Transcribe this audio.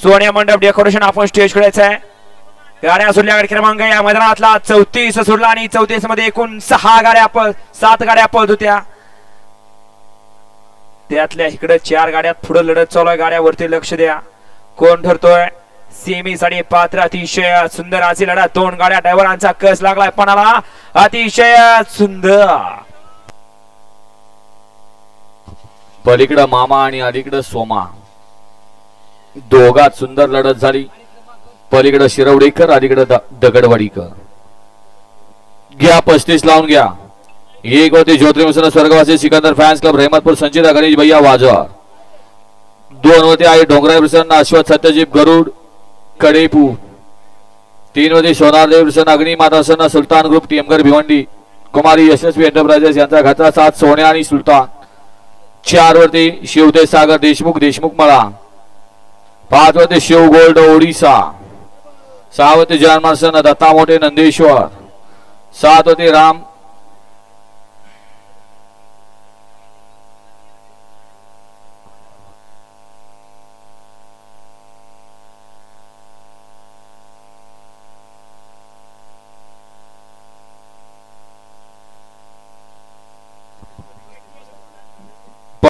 सोन्या मंडप डेकोरेशन आपण स्टेज करायचं आहे. गाड्या सुटल्या. गाडी क्रमांक या मैदानातला 34 सुटला आणि 34 मध्ये एकूण 7 गाड्या पळत होत्या. त्यातल्या इकडे 4 गाड्यात पुढे लढत चालू आहे. गाड्यावरती लक्ष द्या. कोण ठरतोय सेमी साठी पात्र. अतिशय सुंदर अशी लढत. 2 गाड्या. ड्रायव्हरांचा कस लागलाय पणाला. अतिशय सुंदर. पलीकडं मामा आणि अलीकडं सोमा. दोघात सुंदर लढत झाली. पलीकडं शिरवडेकर अलीकडं दगडवाडीकर. घ्या 35 लावून घ्या. एक होते ज्योतिर्मसन स्वर्गवासी सिकंदर फॅन्स क्लब रहमतपूर संचिता गणेश भैया वाजवा. 2 होते आहे डोंगराई प्रसन्न अश्वथ सत्यजीत गरुड कडेपूर. 3 होते सोनारदेव प्रसन्न अग्निमाता प्रसन्न सुलतान ग्रुप टीमगर भिवंडी कुमारी यशस्वी एंटरप्राइजेस यांचा घातला साथ सोन्या आणि सुलतान. 4 वरती शिवते सागर देशमुख मळा. 5 वरती शिव गोल्ड ओडिसा. 6 वरती जयमान दत्ता मोठे नंदेश्वर. 7 होते राम